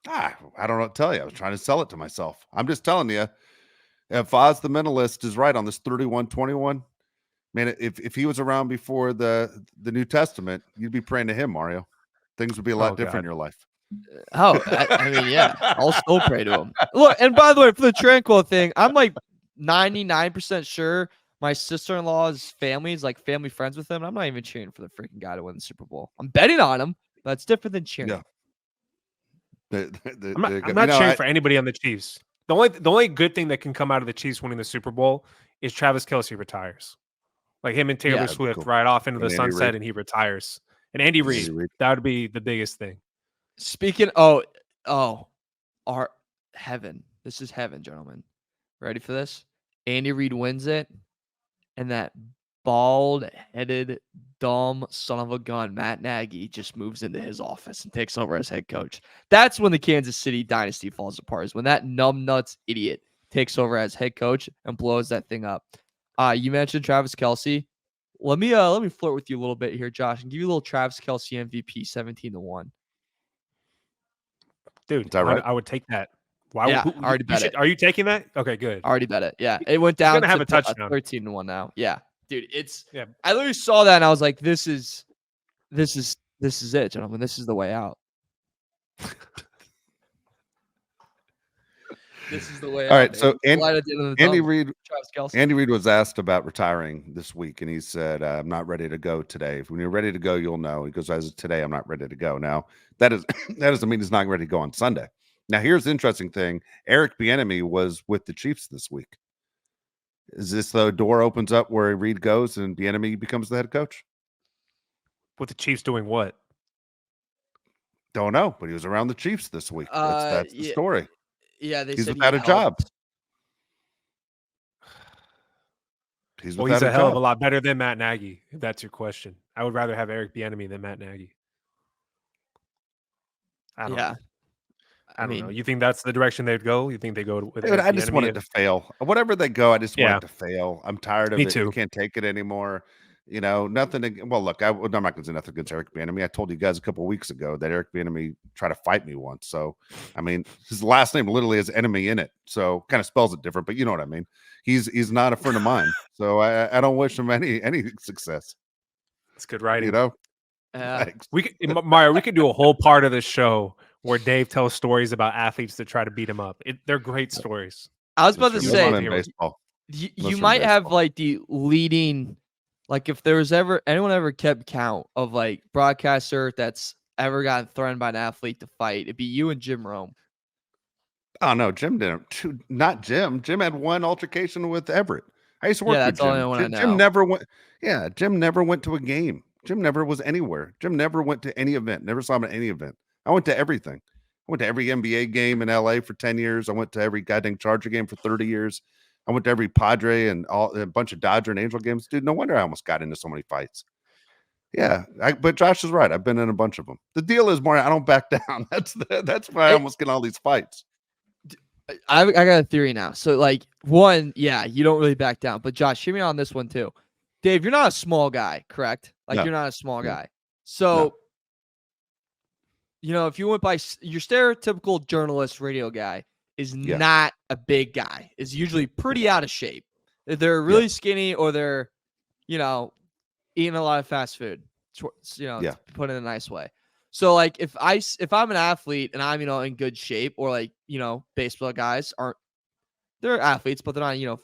I don't know what to tell you. I was trying to sell it to myself. I'm just telling you, if Oz the Mentalist is right on this 31-21, man, if he was around before the New Testament, you'd be praying to him, Mario. Things would be a lot different in your life. Oh, I mean, yeah, I'll still pray to him. Look, and by the way, for the Tranquil thing, I'm like 99% sure my sister-in-law's family is like family friends with him. And I'm not even cheering for the freaking guy to win the Super Bowl. I'm betting on him. That's different than cheering. Yeah. I'm not cheering for anybody on the Chiefs. The only good thing that can come out of the Chiefs winning the Super Bowl is Travis Kelce retires. Like him and Taylor Swift ride off into the sunset and he retires. And Andy Reid, that would be the biggest thing. Speaking, our heaven. This is heaven, gentlemen. Ready for this? Andy Reid wins it, and that bald-headed, dumb son of a gun, Matt Nagy, just moves into his office and takes over as head coach. That's when the Kansas City dynasty falls apart, is when that numbnuts idiot takes over as head coach and blows that thing up. You mentioned Travis Kelce. Let me flirt with you a little bit here, Josh, and give you a little Travis Kelce MVP 17-1. Dude, Is that right? I would take that. Why? Yeah, I already bet it. Are you taking that? Okay, good. I already bet it. Yeah, it went down gonna have to a touchdown. 13-1 now. Yeah, dude, Yeah. I literally saw that and I was like, this is it, gentlemen. This is the way out. This is the way out. All right, baby. so Light at the end of the Andy tunnel. Reid Travis Kelce. Andy Reid was asked about retiring this week, and he said, "I'm not ready to go today. When you're ready to go, you'll know." He goes, "As of today, I'm not ready to go." Now, that doesn't mean he's not ready to go on Sunday. Now, here's the interesting thing: Eric Bieniemy was with the Chiefs this week. Is this the door opens up where Reid goes and Bieniemy becomes the head coach? With the Chiefs doing what? Don't know, but he was around the Chiefs this week. That's the story. Yeah, they He's said without he a job. helped. He's Well, without he's a a hell of a job. lot better than Matt Nagy, if that's your question. I would rather have Eric Bieniemy than Matt Nagy. I don't know. I don't know. You think that's the direction they'd go? You think they go with Dude, Eric I just want it Bieniemy? to fail. Whatever they go, I just want Yeah. it to fail. I'm tired of Me it. You too. can't take it anymore. Nothing. Well, look, I'm not going to say nothing against Eric Bieniemy. I told you guys a couple of weeks ago that Eric Bieniemy tried to fight me once. So, I mean, his last name literally has enemy in it. So, kind of spells it different, but you know what I mean. He's not a friend of mine. So, I don't wish him any success. It's good writing. You know, Yeah. Thanks. Mario, we could do a whole part of the show where Dave tells stories about athletes that try to beat him up. They're great stories. I was about to Mostly say, in baseball. you Mostly in might have baseball. like the leading, like if there was ever anyone ever kept count of like broadcaster that's ever gotten threatened by an athlete to fight, it'd be you and Jim Rome. Oh no, Jim didn't. Not Jim. Jim had one altercation with Everett. I used to work with that's the Jim. only one I Jim know. never went. Yeah, Jim never went to a game. Jim never was anywhere. Jim never went to any event. Never saw him at any event. I went to everything. I went to every NBA game in LA for 10 years. I went to every goddamn Charger game for 30 years. I went to every Padre and a bunch of Dodger and Angel games. Dude, no wonder I almost got into so many fights. Yeah, but Josh is right. I've been in a bunch of them. The deal is, Mario, I don't back down. That's why I almost get in all these fights. I got a theory now. So like one, yeah, you don't really back down. But Josh, hear me on this one too. Dave, you're not a small guy, correct? Like No. you're not a small No. guy. So, if you went by your stereotypical journalist radio guy is not a big guy, is usually pretty out of shape. They're really skinny or they're, eating a lot of fast food, to put it in a nice way. So like if I'm an athlete and I'm, in good shape, or like, baseball guys they're athletes, but they're not,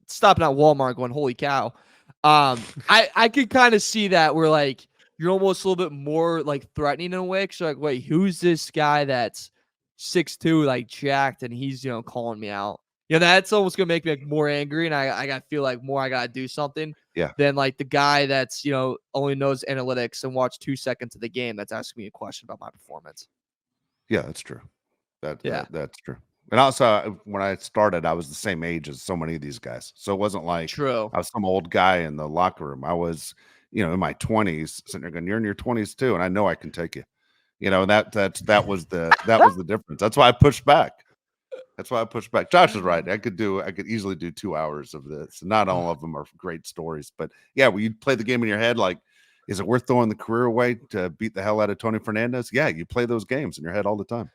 stopping at Walmart going, holy cow. I could kind of see that where like you're almost a little bit more like threatening in a way. Cause you're like, wait, who's this guy that's 6'2", like jacked, and he's, calling me out? That's almost gonna make me like more angry, and I gotta feel like more I gotta do something than like the guy that's only knows analytics and watch 2 seconds of the game that's asking me a question about my performance. Yeah, that's true. That's true. And also, when I started, I was the same age as so many of these guys, so it wasn't like True. I was some old guy in the locker room. I was, in my 20s, sitting there going, "You're in your 20s too, and I know I can take you." That was the difference. That's why I pushed back. Josh is right. I could easily do 2 hours of this. Not all of them are great stories, but yeah, when you play the game in your head, like, is it worth throwing the career away to beat the hell out of Tony Fernandez? Yeah, you play those games in your head all the time.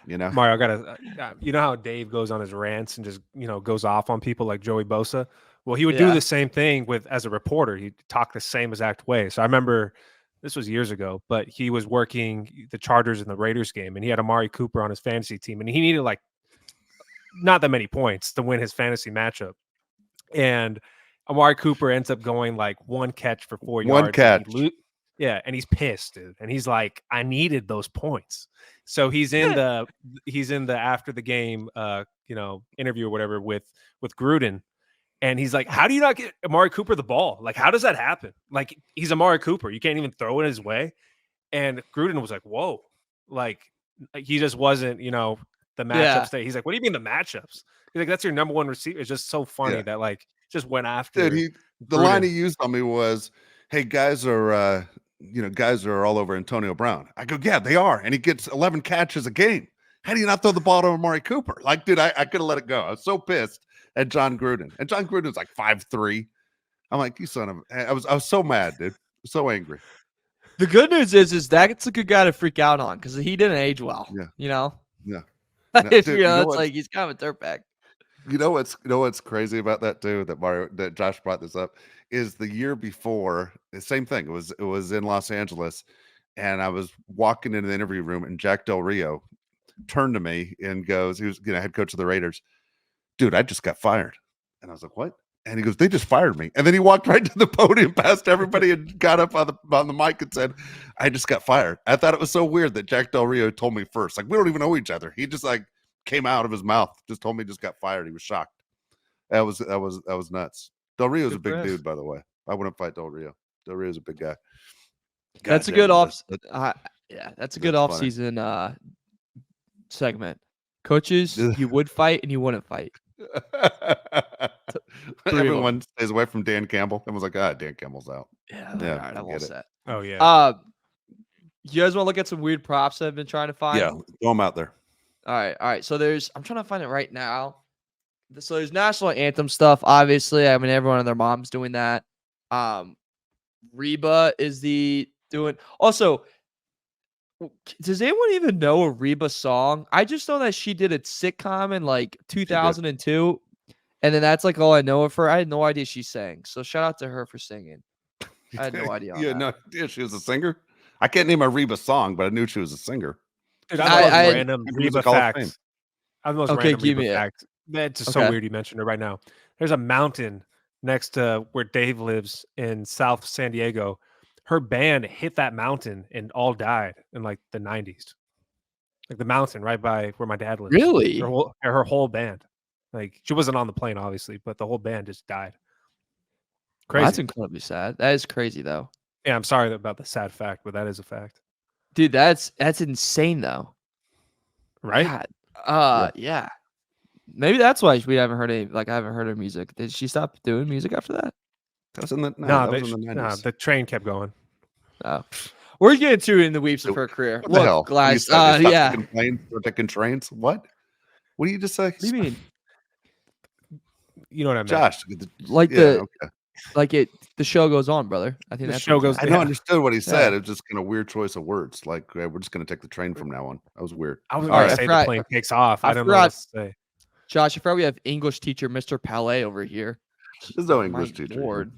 Mario, I gotta. You know how Dave goes on his rants and just goes off on people like Joey Bosa. Well, he would do the same thing as a reporter. He'd talk the same exact way. So I remember. This was years ago, but he was working the Chargers and the Raiders game, and he had Amari Cooper on his fantasy team, and he needed like not that many points to win his fantasy matchup. And Amari Cooper ends up going like 1 catch for 4 yards. One catch. And he's pissed, dude. And he's like, I needed those points. So he's in the after the game interview or whatever with Gruden. And he's like, how do you not get Amari Cooper the ball? Like, how does that happen? Like, he's Amari Cooper. You can't even throw it his way. And Gruden was like, whoa. Like, he just wasn't, the matchups. He's like, what do you mean the matchups? He's like, that's your number one receiver. It's just so funny that, like, just went after. Dude, the line he Gruden. used on me was, "Hey, guys are guys are all over Antonio Brown." I go, "Yeah, they are," and he gets 11 catches a game. How do you not throw the ball to Amari Cooper? Like, dude, I could have let it go. I was so pissed at John Gruden, and John Gruden's like 5'3". I'm like, you son of. I was so mad, dude. So angry. The good news is that's a good guy to freak out on because he didn't age well. Yeah. You know, Yeah. if, Dude, it's like he's kind of a dirtbag. You know what's crazy about that too? That Josh brought this up is the year before the same thing. It was in Los Angeles, and I was walking into the interview room, and Jack Del Rio turned to me and goes, he was head coach of the Raiders. Dude, I just got fired, and I was like, what? And he goes, they just fired me. And then he walked right to the podium past everybody and got up on the mic and said, I just got fired. I thought it was so weird that Jack Del Rio told me first. Like, we don't even know each other. He just like came out of his mouth, just told me he just got fired. He was shocked. That was nuts. Del Rio's a big dude, by the way. I wouldn't fight Del Rio. Del Rio's a big guy. That's a good that's a good off-season segment. Coaches you would fight and you wouldn't fight. Everyone stays away from Dan Campbell. Everyone's like, Dan Campbell's out. Yeah, all right, I'm all set. Oh yeah. You guys want to look at some weird props I've been trying to find? Yeah, throw them out there. All right. So I'm trying to find it right now. So there's national anthem stuff. Obviously, I mean everyone and their mom's doing that. Reba is doing. Also, does anyone even know a Reba song? I just know that she did a sitcom in like 2002, and then that's like all I know of her. I had no idea she sang. So shout out to her for singing. I had no idea. No idea she was a singer. I can't name a Reba song, but I knew she was a singer. Dude, I love random Reba facts. I'm the most random Reba facts. That's just so weird you mentioned it right now. There's a mountain next to where Dave lives in South San Diego. Her band hit that mountain and all died in like the 90s. Like the mountain right by where my dad lives. Really? Her whole band. Like she wasn't on the plane, obviously, but the whole band just died. Crazy. Well, that's incredibly sad. That is crazy, though. Yeah, I'm sorry about the sad fact, but that is a fact. Dude, that's insane, though. Right? Yeah. Maybe that's why we haven't heard I haven't heard her music. Did she stop doing music after that? That was in the 90s. The train kept going. Oh. We're getting to in the weeps of her career. What the hell? Glass. Yeah. Taking trains. What? What do you just say? What do you mean? You know what I mean? Josh. The show goes on, brother. I think the show goes. I understood what he said. It was just kind of weird choice of words. Like we're just going to take the train from now on. That was weird. I was going to say the plane takes off. I don't know what to say. Josh, I forgot we have English teacher Mr. Palais over here. There's no English teacher. Lord.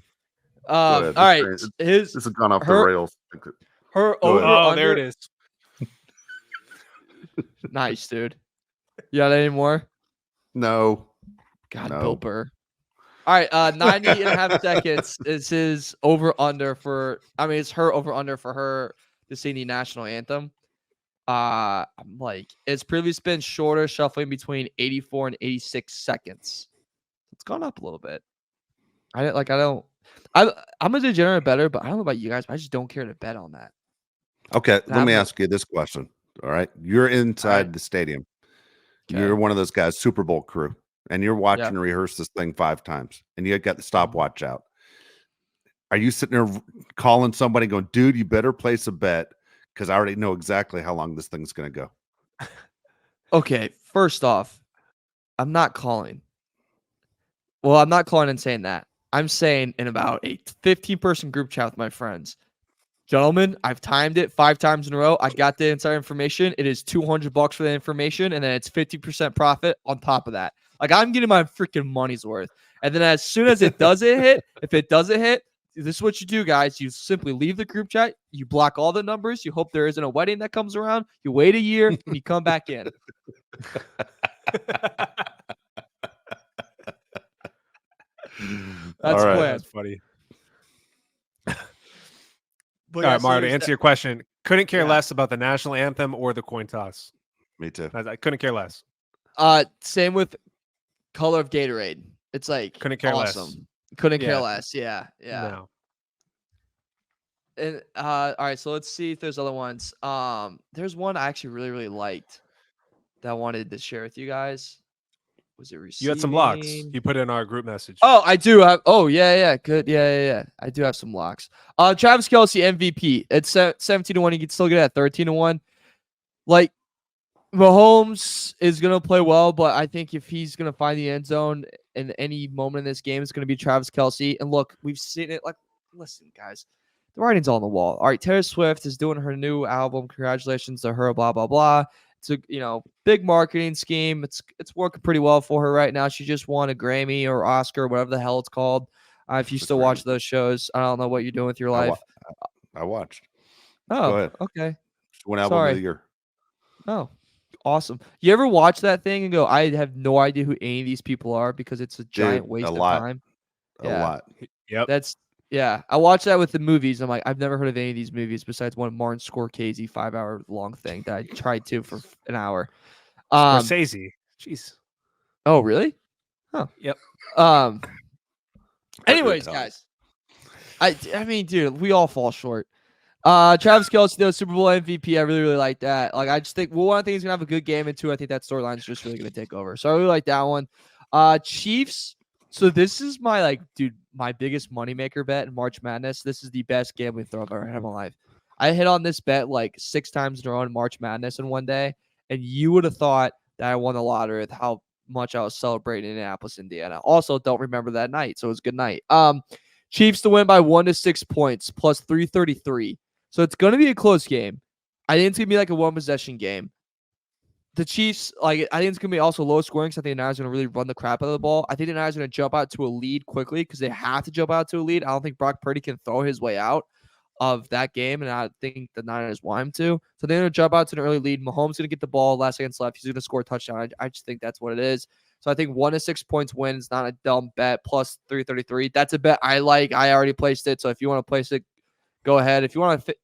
All right. This has gone off the rails. There it is. Nice, dude. You got any more? No. God, Bill Burr. All right, 90 and a half seconds is his over-under it's her over-under for her to sing the national anthem. I'm like, it's previously been shorter, shuffling between 84 and 86 seconds. It's gone up a little bit. I'm a degenerate better, but I don't know about you guys. I just don't care to bet on that. Okay, let me ask you this question. All right, you're inside the stadium. Okay. You're one of those guys, Super Bowl crew, and you're watching and rehearse this thing 5 times, and you got the stopwatch out. Are you sitting there calling somebody, going, "Dude, you better place a bet"? Because I already know exactly how long this thing's going to go. Okay, first off, I'm not calling. Well, I'm not calling and saying that. I'm saying in about a 15-person group chat with my friends, gentlemen, I've timed it 5 times in a row. I got the inside information. It is $200 for the information, and then it's 50% profit on top of that. Like I'm getting my freaking money's worth. And then as soon as it doesn't hit, if it doesn't hit, this is what you do, guys. You simply leave the group chat. You block all the numbers. You hope there isn't a wedding that comes around. You wait a year and you come back in. That's all right. Plan. That's funny. All right, Mario, to answer your question, couldn't care less about the national anthem or the coin toss. Me too. I couldn't care less. Same with color of Gatorade. It's like couldn't care awesome. less. Couldn't care less. Yeah. No. And all right, so let's see if there's other ones. There's one I actually really, really liked that I wanted to share with you guys. Was it receiving? You had some locks. You put in our group message. Oh, I do have. Oh, yeah. Good. Yeah. I do have some locks. Travis Kelce MVP. It's 17-1. You can still get it at 13-1. Like, Mahomes is going to play well, but I think if he's going to find the end zone in any moment in this game, it's going to be Travis Kelce. And look, we've seen it. Like, listen, guys, the writing's on the wall. All right, Taylor Swift is doing her new album. Congratulations to her, blah, blah, blah. It's a big marketing scheme. It's working pretty well for her right now. She just won a Grammy or Oscar, whatever the hell it's called. If you still watch those shows, I don't know what you're doing with your life. I watched. Oh, go ahead. Okay. One album of the year. Oh, awesome. You ever watch that thing and go, I have no idea who any of these people are because it's a giant waste of time? A lot. Yep. I watched that with the movies. I'm like, I've never heard of any of these movies besides one Martin Scorsese 5-hour long thing that I tried to for an hour. Scorsese. Jeez. Oh, really? Huh. Yep. Anyways, guys. I mean, dude, we all fall short. Travis Kelce, though, Super Bowl MVP. I really, really like that. Like, I just think, one, I think he's gonna have a good game, and two, I think that storyline is just really gonna take over. So I really like that one. Chiefs. So this is my my biggest moneymaker bet in March Madness. This is the best gambling throw I've ever had in my life. I hit on this bet like 6 times in a row in March Madness in one day, and you would have thought that I won the lottery with how much I was celebrating in Indianapolis, Indiana. Also, don't remember that night, so it was a good night. Chiefs to win by 1 to 6 points, plus 333. So it's going to be a close game. I think it's going to be like a one-possession game. The Chiefs, I think it's going to be also low scoring because I think the Niners are going to really run the crap out of the ball. I think the Niners are going to jump out to a lead quickly because they have to jump out to a lead. I don't think Brock Purdy can throw his way out of that game, and I think the Niners want him to. So they're going to jump out to an early lead. Mahomes is going to get the ball, last seconds left. He's going to score a touchdown. I just think that's what it is. So I think 1 to 6 points win is not a dumb bet, plus 333. That's a bet I like. I already placed it, so if you want to place it, go ahead. If you want to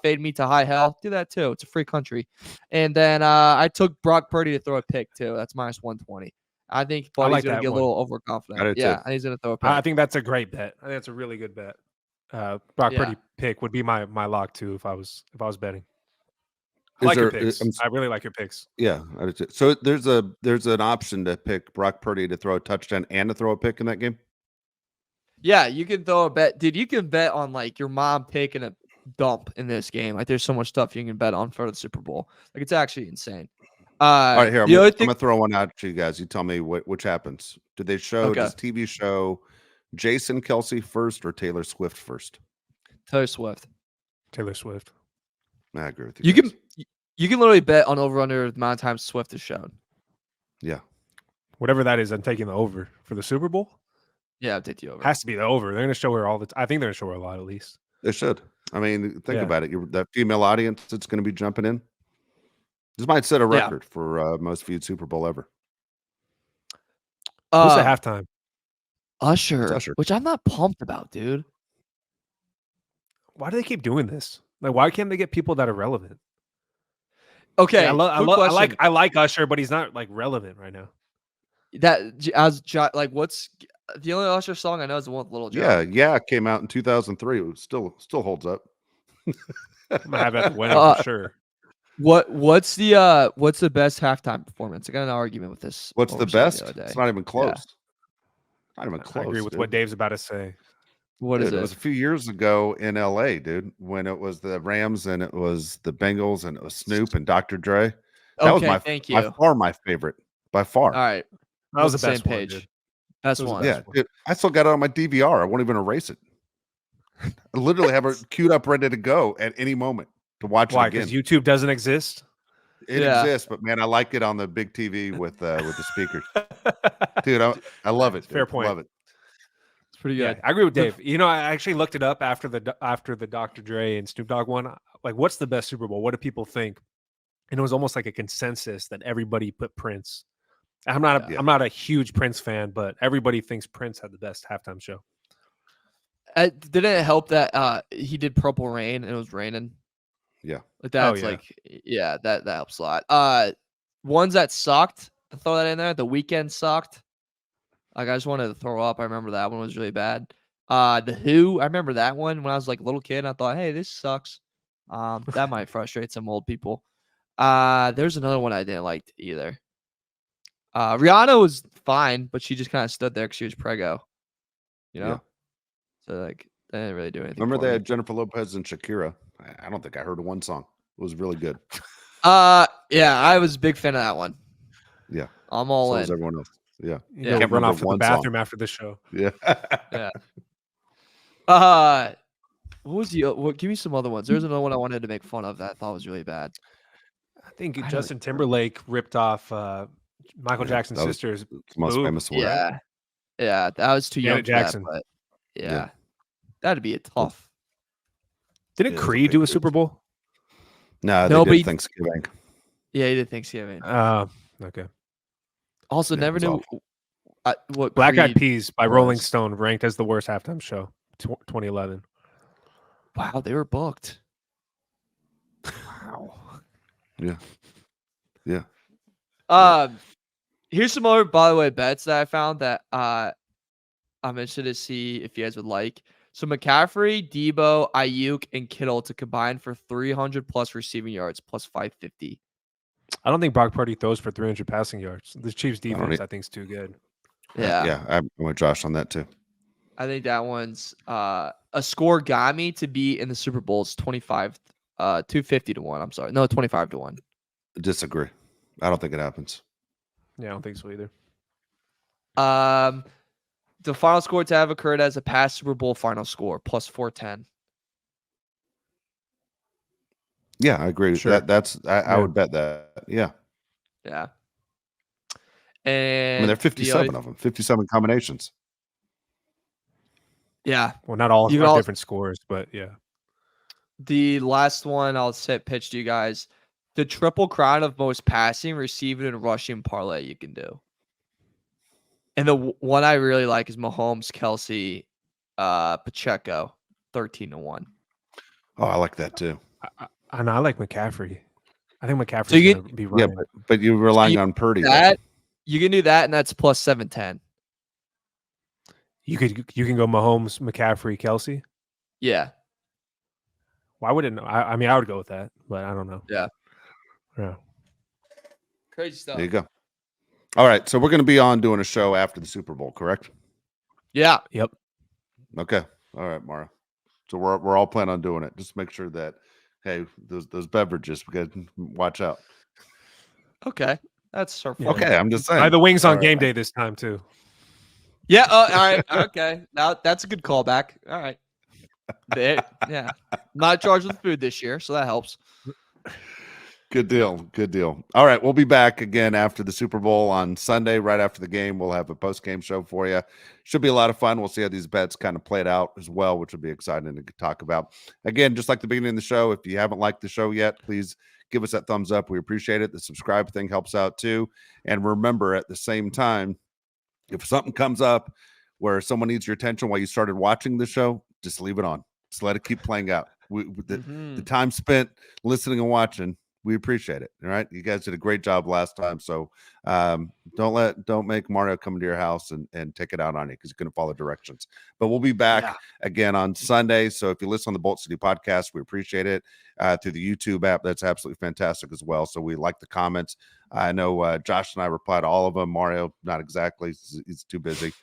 fade me to high hell, do that too. It's a free country. And then I took Brock Purdy to throw a pick too. That's minus 120. I think Buddy's going to get a little overconfident. I think he's going to throw a pick. I think that's a great bet. I think that's a really good bet. Brock Purdy pick would be my lock too if I was betting. I like your picks. I really like your picks. Yeah. So there's an option to pick Brock Purdy to throw a touchdown and to throw a pick in that game. Yeah, you can throw a bet. Dude, you can bet on your mom taking a dump in this game. There's so much stuff you can bet on for the Super Bowl. It's actually insane. All right, here, I'm going to throw one out to you guys. You tell me which happens. Did they show this TV show Jason Kelce first or Taylor Swift first? Taylor Swift. I agree with you. You can literally bet on over-under the amount of times Swift is shown. Yeah. Whatever that is, I'm taking the over for the Super Bowl. Yeah, I'll take the over. Has to be the over. They're going to show her all the I think they're going to show her a lot at least. They should. I mean, think about it. That female audience that's going to be jumping in. This might set a record for most viewed Super Bowl ever. Who's the halftime? Usher, which I'm not pumped about, dude. Why do they keep doing this? Why can't they get people that are relevant? Okay, I like Usher, but he's not relevant right now. What's the only Usher song I know is the one with Little John? Yeah, it came out in 2003. It still holds up. I'm gonna have that winning for sure. What's the best halftime performance? I got an argument with this. What's the best? It's not even close. Yeah. Not even close. I agree with what Dave's about to say. What is it? It was a few years ago in LA, dude, when it was the Rams and it was the Bengals and it was Snoop and Dr. Dre. That was by far my favorite. By far. All right. That was the same best page. One, dude. Best one. Yeah, dude, I still got it on my DVR. I won't even erase it. I literally have it queued up, ready to go at any moment to watch it again. Because YouTube doesn't exist? It exists, but man, I like it on the big TV with the speakers. Dude, I love it. Dude. Fair point. Love it. It's pretty good. Yeah, I agree with Dave. I actually looked it up after the Dr. Dre and Snoop Dogg one. What's the best Super Bowl? What do people think? And it was almost like a consensus that everybody put Prince. I'm not a huge Prince fan, but everybody thinks Prince had the best halftime show. Didn't it help that he did Purple Rain and it was raining? Yeah. That's that helps a lot. Ones that sucked, to throw that in there. The Weeknd sucked. I just wanted to throw up. I remember that one was really bad. The Who, I remember that one when I was a little kid. And I thought, hey, this sucks. That might frustrate some old people. There's another one I didn't like either. Rihanna was fine, but she just kind of stood there because she was preggo. You know, Yeah. so like they didn't really do anything. Remember for they me. had Jennifer Lopez and Shakira. I don't think I heard one song. It was really good. Yeah, I was a big fan of that one. Yeah. I'm all So in. was everyone else. Yeah. You Yeah. go Can't run remember off to the one bathroom song. after the show. Yeah. Yeah. What was the? What? Give me some other ones. There's another one I wanted to make fun of that I thought was really bad. I think I don't Justin Timberlake ripped off Michael Yeah, Jackson's that was sister's the most boob. famous one. Yeah, yeah, that was too young Janet for Jackson. that, but yeah, Yeah. that'd be a tough. Didn't Yeah, it was a Creed big do a deal. Super Bowl? No, No, they but did he- Thanksgiving. Yeah, he did Thanksgiving. Okay. Also, Yeah, it never was knew awful. what Black Eyed Creed Peas by Rolling was. Stone ranked as the worst halftime show, 2011. Wow, they were booked. Wow. Yeah. Yeah. Here's some other, by the way, bets that I found that I'm interested to see if you guys would like. So McCaffrey, Debo, Ayuk, and Kittle to combine for 300 plus receiving yards plus 550. I don't think Brock Purdy throws for 300 passing yards. The Chiefs don't defense, e- I think, is too good. Yeah. Yeah. I'm with Josh on that too. I think that one's a score got me to be in the Super Bowl's 250 to 1. I'm sorry. No, 25 to 1. Disagree. I don't think it happens. Yeah, I don't think so either. The final score to have occurred as a past Super Bowl final score plus 410. Yeah, I agree. Sure. I would bet that. Yeah. Yeah. I And mean, there are the 57 other- of them, 57 combinations. Yeah. Well, not all You can are al- different scores, but yeah. The last one I'll pitch to you guys. The triple crown of most passing, receiving, and rushing parlay you can do. And the one I really like is Mahomes, Kelsey, Pacheco, 13 to 1. Oh, I like that too. I know. I like McCaffrey. I think McCaffrey's So you going to be Yeah, running. but you're relying you- on Purdy. That you can do that, and that's plus 710. You can go Mahomes, McCaffrey, Kelsey. Yeah. Why wouldn't I mean I would go with that, but I don't know. Yeah. Yeah. Crazy stuff. There you go. All right, so we're going to be on doing a show after the Super Bowl, correct? Yeah. Yep. Okay. All right, Mara. So we're all planning on doing it. Just make sure that those beverages, we got to watch out. Okay. That's our Yeah. Okay, I'm just saying. Buy the wings on All right. game day this time too. Yeah. Oh, all right. Okay. Now that's a good callback. All right. Yeah. Not charged with food this year, so that helps. Good deal. Good deal. All right, we'll be back again after the Super Bowl on Sunday, right after the game. We'll have a post-game show for you. Should be a lot of fun. We'll see how these bets kind of played out as well, which will be exciting to talk about. Again, just like the beginning of the show, if you haven't liked the show yet, please give us that thumbs up. We appreciate it. The subscribe thing helps out too. And remember, at the same time, if something comes up where someone needs your attention while you started watching the show, just leave it on. Just let it keep playing out. The time spent listening and watching, we appreciate it. All right. You guys did a great job last time. So don't make Mario come to your house and take it out on you because you're going to follow directions. But we'll be back again on Sunday. So if you listen on the Bolt City podcast, we appreciate it. Through the YouTube app, that's absolutely fantastic as well. So we like the comments. I know Josh and I reply to all of them. Mario, not exactly. He's too busy.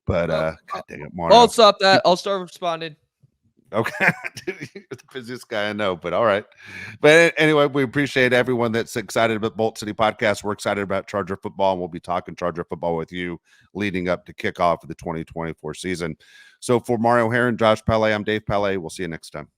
But God dang it, Mario. I'll stop that. I'll start responding. Okay. You're the busiest guy I know, but all right. But anyway, we appreciate everyone that's excited about Bolt City Podcast. We're excited about Charger football, and we'll be talking Charger football with you leading up to kickoff of the 2024 season. So for Mario Heron, Josh Pele, I'm Dave Pele. We'll see you next time.